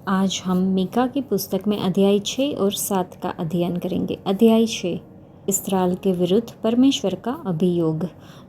आज हम मीका की पुस्तक में अध्याय 6 और 7 का अध्ययन करेंगे। अध्याय 6, इस्राएल के विरुद्ध परमेश्वर का अभियोग।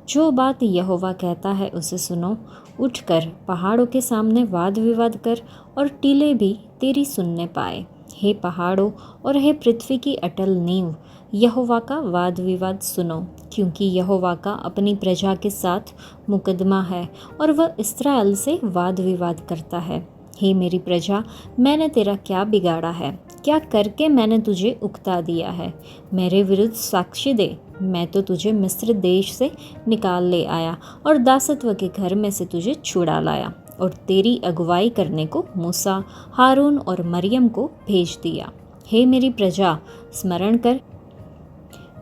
जो बात यहोवा कहता है उसे सुनो, उठकर पहाड़ों के सामने वाद विवाद कर और टीले भी तेरी सुनने पाए। हे पहाड़ों और हे पृथ्वी की अटल नींव, यहोवा का वाद विवाद सुनो, क्योंकि यहोवा का अपनी प्रजा के साथ मुकदमा है और वह इस्राएल से वाद विवाद करता है। हे मेरी प्रजा, मैंने तेरा क्या बिगाड़ा है? क्या करके मैंने तुझे उकता दिया है? मेरे विरुद्ध साक्षी दे। मैं तो तुझे मिस्र देश से निकाल ले आया और दासत्व के घर में से तुझे छुड़ा लाया और तेरी अगुवाई करने को मूसा, हारून और मरियम को भेज दिया। हे मेरी प्रजा, स्मरण कर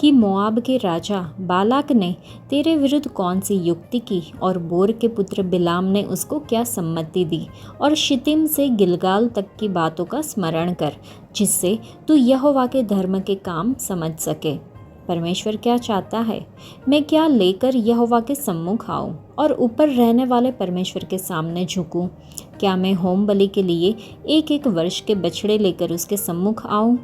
कि मोआब के राजा बालाक ने तेरे विरुद्ध कौन सी युक्ति की और बोर के पुत्र बिलाम ने उसको क्या सम्मति दी। और शितिम से गिलगाल तक की बातों का स्मरण कर, जिससे तू यहोवा के धर्म के काम समझ सके। परमेश्वर क्या चाहता है? मैं क्या लेकर यहोवा के सम्मुख आऊँ और ऊपर रहने वाले परमेश्वर के सामने झुकूँ? क्या मैं होम बलि के लिए एक एक वर्ष के बछड़े लेकर उसके सम्मुख आऊँ?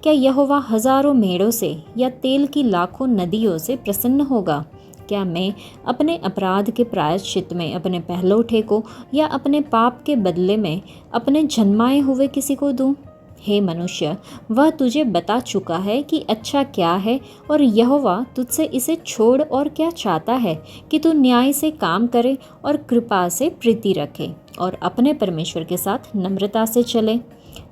क्या यहोवा हजारों मेढ़ों से या तेल की लाखों नदियों से प्रसन्न होगा? क्या मैं अपने अपराध के प्रायश्चित में अपने पहलौठे को या अपने पाप के बदले में अपने जन्माए हुए किसी को दूँ? हे मनुष्य, वह तुझे बता चुका है कि अच्छा क्या है, और यहोवा तुझसे इसे छोड़ और क्या चाहता है कि तू न्याय से काम करे और कृपा से प्रीति रखे और अपने परमेश्वर के साथ नम्रता से चले।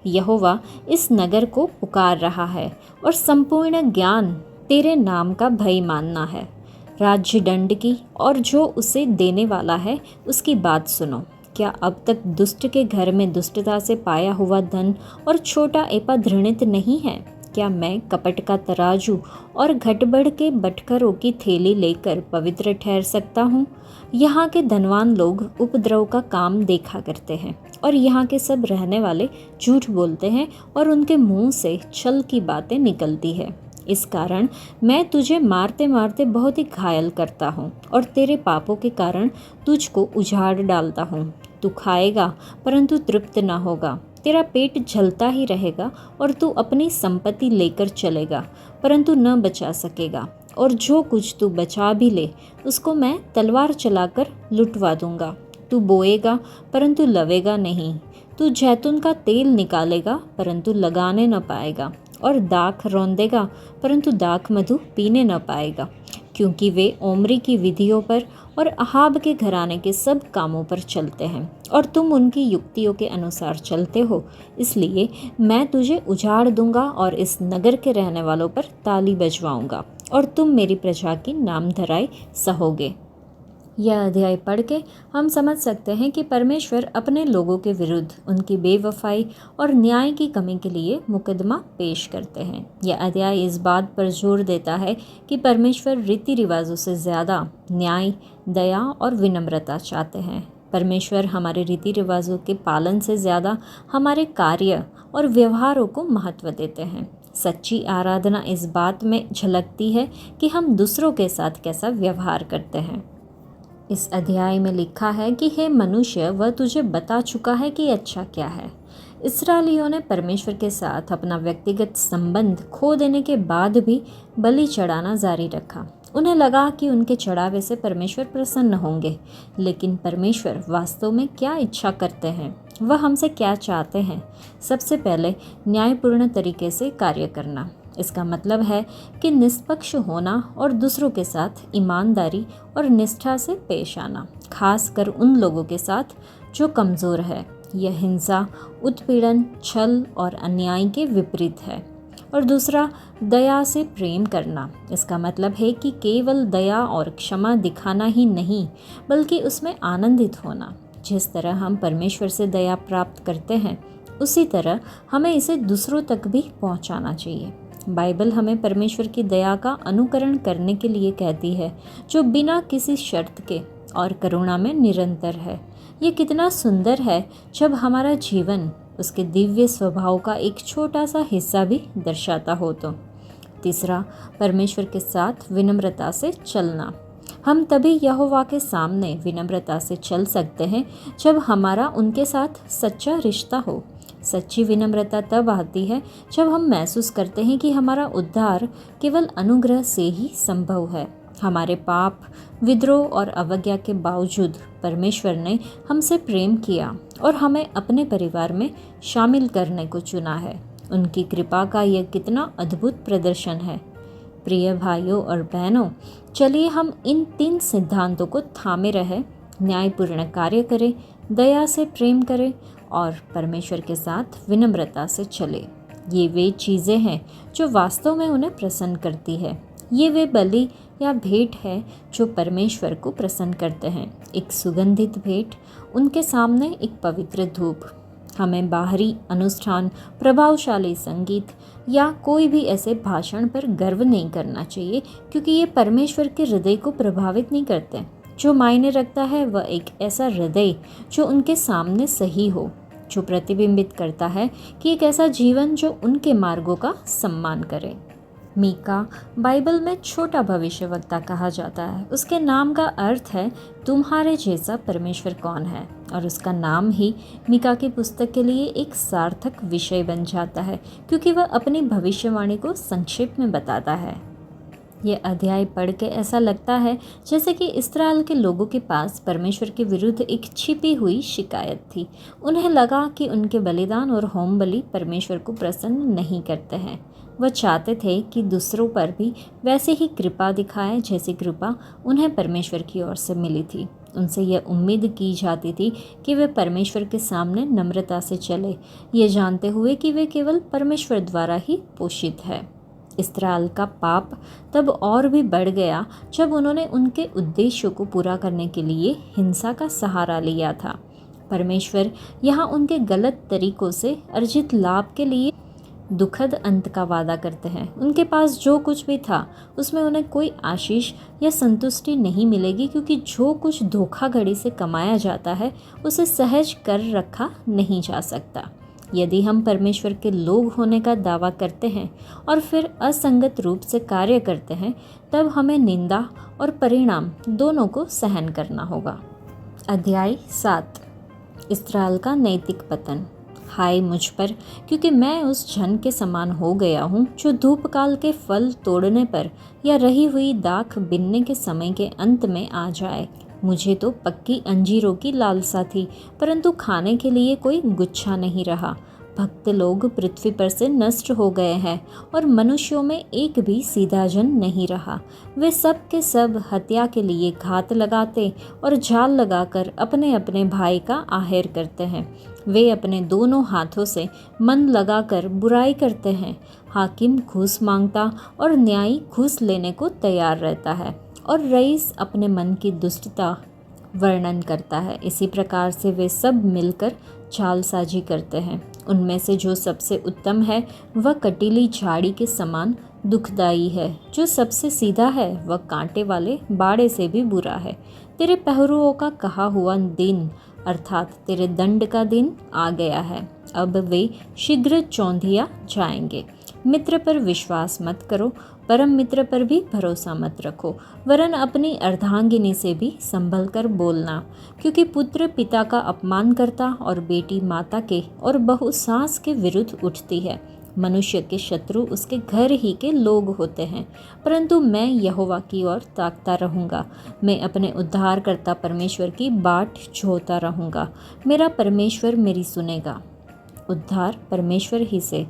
यहोवा इस नगर को पुकार रहा है और संपूर्ण ज्ञान तेरे नाम का भय मानना है। राज्य दंड की और जो उसे देने वाला है उसकी बात सुनो। क्या अब तक दुष्ट के घर में दुष्टता से पाया हुआ धन और छोटा एपा घृणित नहीं है? क्या मैं कपट का तराजू और घटबढ़ के बटखरों की थैली लेकर पवित्र ठहर सकता हूँ? यहाँ के धनवान लोग उपद्रव का काम देखा करते हैं और यहाँ के सब रहने वाले झूठ बोलते हैं और उनके मुंह से छल की बातें निकलती है। इस कारण मैं तुझे मारते मारते बहुत ही घायल करता हूँ और तेरे पापों के कारण तुझको उजाड़ डालता हूँ। तू खाएगा परंतु तृप्त न होगा, तेरा पेट जलता ही रहेगा और तू अपनी संपत्ति लेकर चलेगा परंतु न बचा सकेगा, और जो कुछ तू बचा भी ले उसको मैं तलवार चलाकर लुटवा दूंगा। तू बोएगा परंतु लवेगा नहीं, तू जैतून का तेल निकालेगा परंतु लगाने न पाएगा, और दाख रौंदेगा परंतु दाख मधु पीने न पाएगा, क्योंकि वे ओमरी की विधियों पर और अहाब के घराने के सब कामों पर चलते हैं और तुम उनकी युक्तियों के अनुसार चलते हो। इसलिए मैं तुझे उजाड़ दूंगा और इस नगर के रहने वालों पर ताली बजवाऊंगा और तुम मेरी प्रजा की नामधराई सहोगे। यह अध्याय पढ़ के हम समझ सकते हैं कि परमेश्वर अपने लोगों के विरुद्ध उनकी बेवफाई और न्याय की कमी के लिए मुकदमा पेश करते हैं। यह अध्याय इस बात पर जोर देता है कि परमेश्वर रीति रिवाजों से ज़्यादा न्याय, दया और विनम्रता चाहते हैं। परमेश्वर हमारे रीति रिवाजों के पालन से ज़्यादा हमारे कार्य और व्यवहारों को महत्व देते हैं। सच्ची आराधना इस बात में झलकती है कि हम दूसरों के साथ कैसा व्यवहार करते हैं। इस अध्याय में लिखा है कि हे मनुष्य, वह तुझे बता चुका है कि अच्छा क्या है। इस्राएलियों ने परमेश्वर के साथ अपना व्यक्तिगत संबंध खो देने के बाद भी बलि चढ़ाना जारी रखा। उन्हें लगा कि उनके चढ़ावे से परमेश्वर प्रसन्न होंगे, लेकिन परमेश्वर वास्तव में क्या इच्छा करते हैं, वह हमसे क्या चाहते हैं? सबसे पहले न्यायपूर्ण तरीके से कार्य करना। इसका मतलब है कि निष्पक्ष होना और दूसरों के साथ ईमानदारी और निष्ठा से पेश आना, खासकर उन लोगों के साथ जो कमज़ोर है। यह हिंसा, उत्पीड़न, छल और अन्याय के विपरीत है। और दूसरा, दया से प्रेम करना। इसका मतलब है कि केवल दया और क्षमा दिखाना ही नहीं, बल्कि उसमें आनंदित होना। जिस तरह हम परमेश्वर से दया प्राप्त करते हैं, उसी तरह हमें इसे दूसरों तक भी पहुंचाना चाहिए। बाइबल हमें परमेश्वर की दया का अनुकरण करने के लिए कहती है, जो बिना किसी शर्त के और करुणा में निरंतर है। ये कितना सुंदर है जब हमारा जीवन उसके दिव्य स्वभाव का एक छोटा सा हिस्सा भी दर्शाता हो तो। तीसरा, परमेश्वर के साथ विनम्रता से चलना। हम तभी यहोवा के सामने विनम्रता से चल सकते हैं जब हमारा उनके साथ सच्चा रिश्ता हो। सच्ची विनम्रता तब आती है जब हम महसूस करते हैं कि हमारा उद्धार केवल अनुग्रह से ही संभव है। हमारे पाप, विद्रोह और अवज्ञा के बावजूद परमेश्वर ने हमसे प्रेम किया और हमें अपने परिवार में शामिल करने को चुना है। उनकी कृपा का यह कितना अद्भुत प्रदर्शन है। प्रिय भाइयों और बहनों, चलिए हम इन 3 सिद्धांतों को थामे रहे, न्यायपूर्ण कार्य करें, दया से प्रेम करें और परमेश्वर के साथ विनम्रता से चले। ये वे चीज़ें हैं जो वास्तव में उन्हें प्रसन्न करती है। ये वे बलि या भेंट है जो परमेश्वर को प्रसन्न करते हैं। एक सुगंधित भेंट, उनके सामने एक पवित्र धूप। हमें बाहरी अनुष्ठान, प्रभावशाली संगीत या कोई भी ऐसे भाषण पर गर्व नहीं करना चाहिए, क्योंकि ये परमेश्वर के हृदय को प्रभावित नहीं करते। जो मायने रखता है वह एक ऐसा हृदय जो उनके सामने सही हो, जो प्रतिबिंबित करता है कि एक ऐसा जीवन जो उनके मार्गों का सम्मान करे। मीका बाइबल में छोटा भविष्यवक्ता कहा जाता है। उसके नाम का अर्थ है तुम्हारे जैसा परमेश्वर कौन है, और उसका नाम ही मीका की पुस्तक के लिए एक सार्थक विषय बन जाता है, क्योंकि वह अपनी भविष्यवाणी को संक्षेप में बताता है। ये अध्याय पढ़ के ऐसा लगता है जैसे कि इस्राएल के लोगों के पास परमेश्वर के विरुद्ध एक छिपी हुई शिकायत थी। उन्हें लगा कि उनके बलिदान और होम बलि परमेश्वर को प्रसन्न नहीं करते हैं। वह चाहते थे कि दूसरों पर भी वैसे ही कृपा दिखाए जैसी कृपा उन्हें परमेश्वर की ओर से मिली थी। उनसे यह उम्मीद की जाती थी कि वे परमेश्वर के सामने नम्रता से चले, ये जानते हुए कि वे केवल परमेश्वर द्वारा ही पोषित है। इस्राएल का पाप तब और भी बढ़ गया जब उन्होंने उनके उद्देश्यों को पूरा करने के लिए हिंसा का सहारा लिया था। परमेश्वर यहाँ उनके गलत तरीकों से अर्जित लाभ के लिए दुखद अंत का वादा करते हैं। उनके पास जो कुछ भी था उसमें उन्हें कोई आशीष या संतुष्टि नहीं मिलेगी, क्योंकि जो कुछ धोखाधड़ी से कमाया जाता है उसे सहज कर रखा नहीं जा सकता। यदि हम परमेश्वर के लोग होने का दावा करते हैं और फिर असंगत रूप से कार्य करते हैं, तब हमें निंदा और परिणाम दोनों को सहन करना होगा। अध्याय 7, इस्राएल का नैतिक पतन। हाय मुझ पर, क्योंकि मैं उस जन के समान हो गया हूँ जो धूपकाल के फल तोड़ने पर या रही हुई दाख बिनने के समय के अंत में आ जाए। मुझे तो पक्की अंजीरों की लालसा थी, परंतु खाने के लिए कोई गुच्छा नहीं रहा। भक्त लोग पृथ्वी पर से नष्ट हो गए हैं और मनुष्यों में एक भी सीधा जन नहीं रहा। वे सब के सब हत्या के लिए घात लगाते और जाल लगाकर अपने अपने भाई का आहेर करते हैं। वे अपने दोनों हाथों से मन लगाकर बुराई करते हैं। हाकिम घूस मांगता और न्यायी घूस लेने को तैयार रहता है, और रईस अपने मन की दुष्टता वर्णन करता है। इसी प्रकार से वे सब मिलकर चालसाजी करते हैं। उनमें से जो सबसे उत्तम है वह कटीली झाड़ी के समान दुखदाई है। जो सबसे सीधा है वह कांटे वाले बाड़े से भी बुरा है। तेरे पहरुओं का कहा हुआ दिन, अर्थात तेरे दंड का दिन आ गया है। अब वे शीघ्र चौंधिया जाएंगे। मित्र पर विश्वास मत करो, परम मित्र पर भी भरोसा मत रखो, वरन अपनी अर्धांगिनी से भी संभल कर बोलना, क्योंकि पुत्र पिता का अपमान करता और बेटी माता के और बहू सास के विरुद्ध उठती है। मनुष्य के शत्रु उसके घर ही के लोग होते हैं, परंतु मैं यहोवा की ओर ताकता रहूँगा। मैं अपने उद्धारकर्ता परमेश्वर की बाट जोहता रहूँगा। मेरा परमेश्वर मेरी सुनेगा। उद्धार परमेश्वर ही से।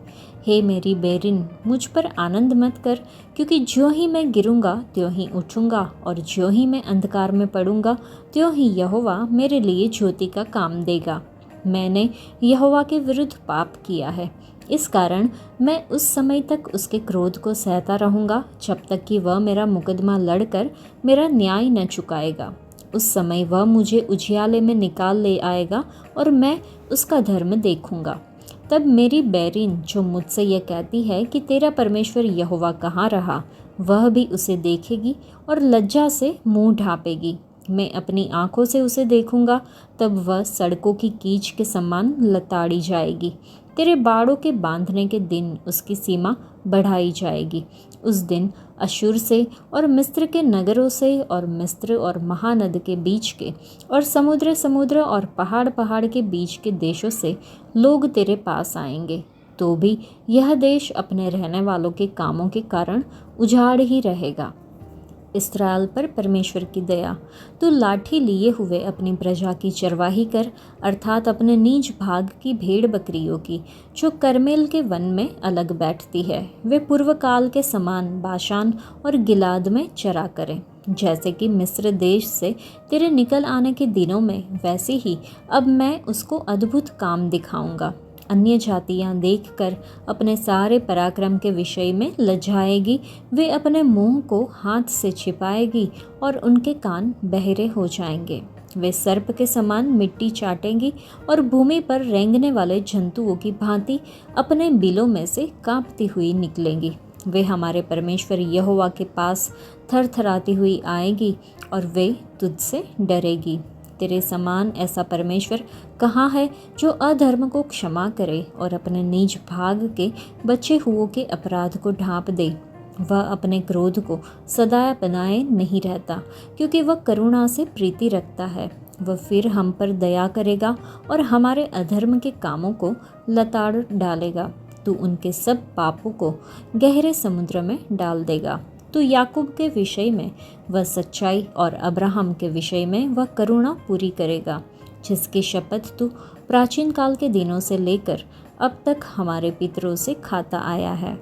हे मेरी बैरिन, मुझ पर आनंद मत कर, क्योंकि ज्यों ही मैं गिरूंगा त्यों ही उठूंगा, और ज्यों ही मैं अंधकार में पड़ूंगा त्यों ही यहोवा मेरे लिए ज्योति का काम देगा। मैंने यहोवा के विरुद्ध पाप किया है, इस कारण मैं उस समय तक उसके क्रोध को सहता रहूंगा, जब तक कि वह मेरा मुकदमा लड़कर मेरा न्याय न चुकाएगा। उस समय वह मुझे उजियाले में निकाल ले आएगा और मैं उसका धर्म देखूंगा। तब मेरी बैरिन जो मुझसे यह कहती है कि तेरा परमेश्वर यहोवा कहाँ रहा, वह भी उसे देखेगी और लज्जा से मुंह ढांपेगी। मैं अपनी आँखों से उसे देखूंगा, तब वह सड़कों की कीच के समान लताड़ी जाएगी। तेरे बाड़ों के बांधने के दिन उसकी सीमा बढ़ाई जाएगी। उस दिन अशुर से और मिस्र के नगरों से और मिस्र और महानद के बीच के और समुद्र समुद्र और पहाड़ पहाड़ के बीच के देशों से लोग तेरे पास आएंगे। तो भी यह देश अपने रहने वालों के कामों के कारण उजाड़ ही रहेगा। इस्राएल पर परमेश्वर की दया। तू लाठी लिए हुए अपनी प्रजा की चरवाही कर, अर्थात अपने नीच भाग की भेड़ बकरियों की, जो करमेल के वन में अलग बैठती है। वे पूर्व काल के समान बाशान और गिलाद में चरा करें। जैसे कि मिस्र देश से तेरे निकल आने के दिनों में, वैसे ही अब मैं उसको अद्भुत काम दिखाऊंगा। अन्य जातियां देखकर अपने सारे पराक्रम के विषय में लजाएगी। वे अपने मुंह को हाथ से छिपाएगी और उनके कान बहरे हो जाएंगे। वे सर्प के समान मिट्टी चाटेंगी और भूमि पर रेंगने वाले जंतुओं की भांति अपने बिलों में से कांपती हुई निकलेंगी। वे हमारे परमेश्वर यहोवा के पास थरथराती हुई आएगी और वे तुझसे डरेगी। तेरे समान ऐसा परमेश्वर कहाँ है जो अधर्म को क्षमा करे और अपने निज भाग के बचे हुओं के अपराध को ढांप दे। वह अपने क्रोध को सदा बनाए नहीं रहता, क्योंकि वह करुणा से प्रीति रखता है। वह फिर हम पर दया करेगा और हमारे अधर्म के कामों को लताड़ डालेगा। तू उनके सब पापों को गहरे समुद्र में डाल देगा। तो याकूब के विषय में वह सच्चाई और अब्राहम के विषय में वह करुणा पूरी करेगा, जिसकी शपथ तू प्राचीन काल के दिनों से लेकर अब तक हमारे पितरों से खाता आया है।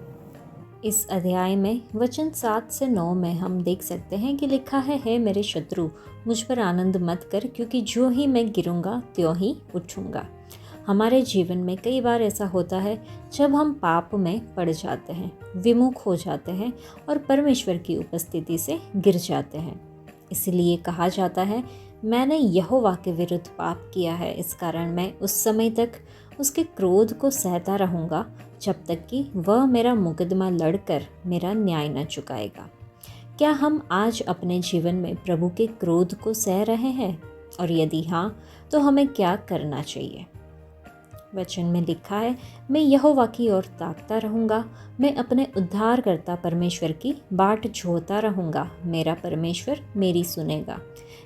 इस अध्याय में वचन 7 से 9 में हम देख सकते हैं कि लिखा है, हे मेरे शत्रु, मुझ पर आनंद मत कर, क्योंकि जो ही मैं गिरूंगा त्यों ही उठूंगा। हमारे जीवन में कई बार ऐसा होता है जब हम पाप में पड़ जाते हैं, विमुख हो जाते हैं और परमेश्वर की उपस्थिति से गिर जाते हैं। इसलिए कहा जाता है, मैंने यहोवा के विरुद्ध पाप किया है, इस कारण मैं उस समय तक उसके क्रोध को सहता रहूँगा जब तक कि वह मेरा मुकदमा लड़कर मेरा न्याय न चुकाएगा। क्या हम आज अपने जीवन में प्रभु के क्रोध को सह रहे हैं? और यदि हाँ, तो हमें क्या करना चाहिए? वचन में लिखा है, मैं यहोवा की ओर ताकता रहूँगा, मैं अपने उद्धारकर्ता परमेश्वर की बाट जोहता रहूँगा, मेरा परमेश्वर मेरी सुनेगा।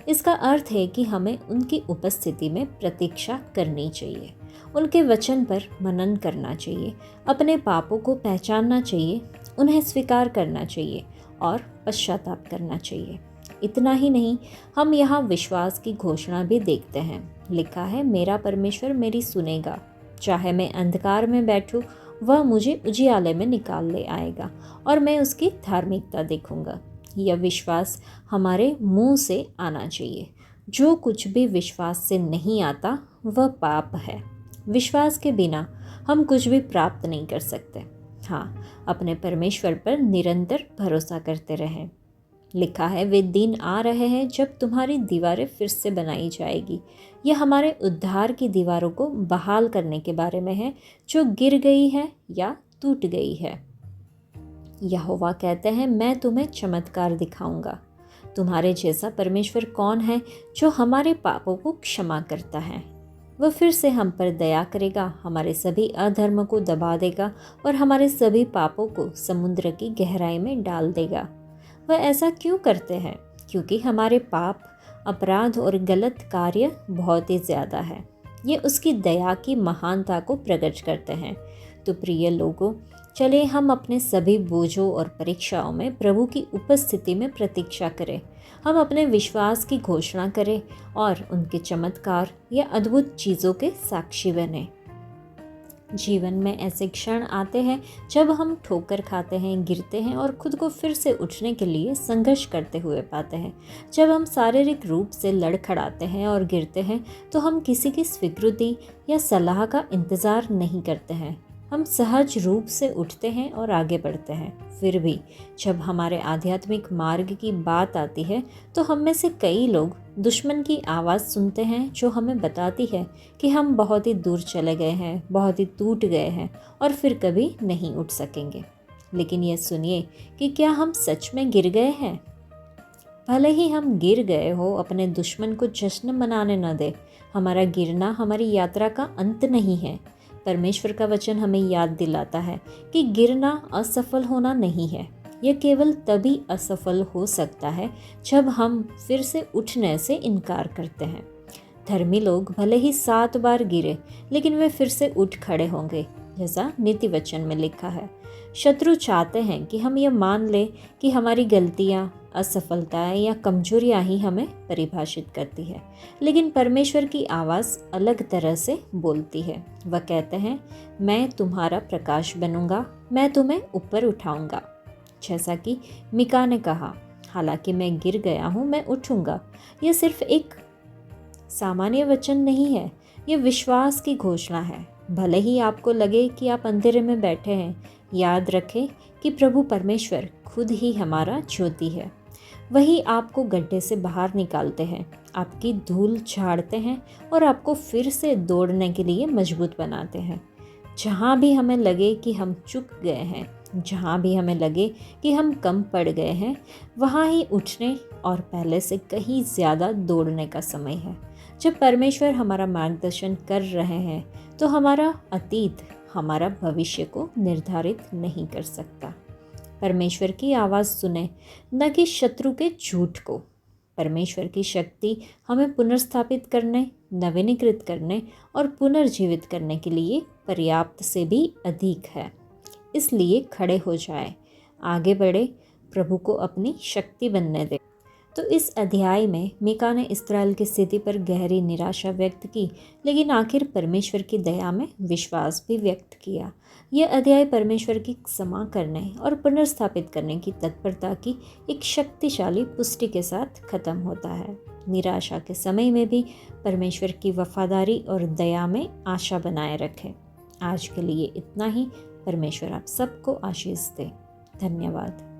इसका अर्थ है कि हमें उनकी उपस्थिति में प्रतीक्षा करनी चाहिए, उनके वचन पर मनन करना चाहिए, अपने पापों को पहचानना चाहिए, उन्हें स्वीकार करना चाहिए और पश्चाताप करना चाहिए। इतना ही नहीं, हम यहाँ विश्वास की घोषणा भी देखते हैं। लिखा है, मेरा परमेश्वर मेरी सुनेगा, चाहे मैं अंधकार में बैठूं, वह मुझे उजियाले में निकाल ले आएगा और मैं उसकी धार्मिकता देखूंगा। यह विश्वास हमारे मुंह से आना चाहिए। जो कुछ भी विश्वास से नहीं आता वह पाप है। विश्वास के बिना हम कुछ भी प्राप्त नहीं कर सकते। हाँ, अपने परमेश्वर पर निरंतर भरोसा करते रहें। लिखा है, वे दिन आ रहे हैं जब तुम्हारी दीवारें फिर से बनाई जाएगी। यह हमारे उद्धार की दीवारों को बहाल करने के बारे में है, जो गिर गई है या टूट गई है। यहोवा कहते हैं, मैं तुम्हें चमत्कार दिखाऊंगा। तुम्हारे जैसा परमेश्वर कौन है जो हमारे पापों को क्षमा करता है? वह फिर से हम पर दया करेगा, हमारे सभी अधर्म को दबा देगा और हमारे सभी पापों को समुद्र की गहराई में डाल देगा। वह ऐसा क्यों करते हैं? क्योंकि हमारे पाप, अपराध और गलत कार्य बहुत ही ज़्यादा है। ये उसकी दया की महानता को प्रकट करते हैं। तो प्रिय लोगों, चले हम अपने सभी बोझों और परीक्षाओं में प्रभु की उपस्थिति में प्रतीक्षा करें। हम अपने विश्वास की घोषणा करें और उनके चमत्कार या अद्भुत चीज़ों के साक्षी बने। जीवन में ऐसे क्षण आते हैं जब हम ठोकर खाते हैं, गिरते हैं और खुद को फिर से उठने के लिए संघर्ष करते हुए पाते हैं। जब हम शारीरिक रूप से लड़खड़ाते हैं और गिरते हैं तो हम किसी की स्वीकृति या सलाह का इंतज़ार नहीं करते हैं। हम सहज रूप से उठते हैं और आगे बढ़ते हैं। फिर भी जब हमारे आध्यात्मिक मार्ग की बात आती है तो हम में से कई लोग दुश्मन की आवाज़ सुनते हैं जो हमें बताती है कि हम बहुत ही दूर चले गए हैं, बहुत ही टूट गए हैं और फिर कभी नहीं उठ सकेंगे। लेकिन ये सुनिए कि क्या हम सच में गिर गए हैं? भले ही हम गिर गए हो, अपने दुश्मन को जश्न मनाने न दे। हमारा गिरना हमारी यात्रा का अंत नहीं है। परमेश्वर का वचन हमें याद दिलाता है कि गिरना असफल होना नहीं है। यह केवल तभी असफल हो सकता है जब हम फिर से उठने से इनकार करते हैं। धर्मी लोग भले ही 7 बार गिरे, लेकिन वे फिर से उठ खड़े होंगे, जैसा नीति वचन में लिखा है। शत्रु चाहते हैं कि हम यह मान लें कि हमारी गलतियाँ, असफलताएं या कमजोरियां ही हमें परिभाषित करती है, लेकिन परमेश्वर की आवाज़ अलग तरह से बोलती है। वह कहते हैं, मैं तुम्हारा प्रकाश बनूंगा, मैं तुम्हें ऊपर उठाऊंगा। जैसा कि मीका ने कहा, हालांकि मैं गिर गया हूँ, मैं उठूंगा। यह सिर्फ एक सामान्य वचन नहीं है, यह विश्वास की घोषणा है। भले ही आपको लगे कि आप अंधेरे में बैठे हैं, याद रखें कि प्रभु परमेश्वर खुद ही हमारा ज्योति है। वही आपको गड्ढे से बाहर निकालते हैं, आपकी धूल झाड़ते हैं और आपको फिर से दौड़ने के लिए मजबूत बनाते हैं। जहाँ भी हमें लगे कि हम चूक गए हैं, जहाँ भी हमें लगे कि हम कम पड़ गए हैं, वहाँ ही उठने और पहले से कहीं ज़्यादा दौड़ने का समय है। जब परमेश्वर हमारा मार्गदर्शन कर रहे हैं, तो हमारा अतीत हमारा भविष्य को निर्धारित नहीं कर सकता। परमेश्वर की आवाज़ सुने, न कि शत्रु के झूठ को। परमेश्वर की शक्ति हमें पुनर्स्थापित करने, नवीनीकृत करने और पुनर्जीवित करने के लिए पर्याप्त से भी अधिक है। इसलिए खड़े हो जाए, आगे बढ़े, प्रभु को अपनी शक्ति बनने दे। तो इस अध्याय में मीका ने इस्राएल की स्थिति पर गहरी निराशा व्यक्त की, लेकिन आखिर परमेश्वर की दया में विश्वास भी व्यक्त किया। यह अध्याय परमेश्वर की क्षमा करने और पुनर्स्थापित करने की तत्परता की एक शक्तिशाली पुष्टि के साथ खत्म होता है। निराशा के समय में भी परमेश्वर की वफादारी और दया में आशा बनाए रखें। आज के लिए इतना ही। परमेश्वर आप सबको आशीष दे। धन्यवाद।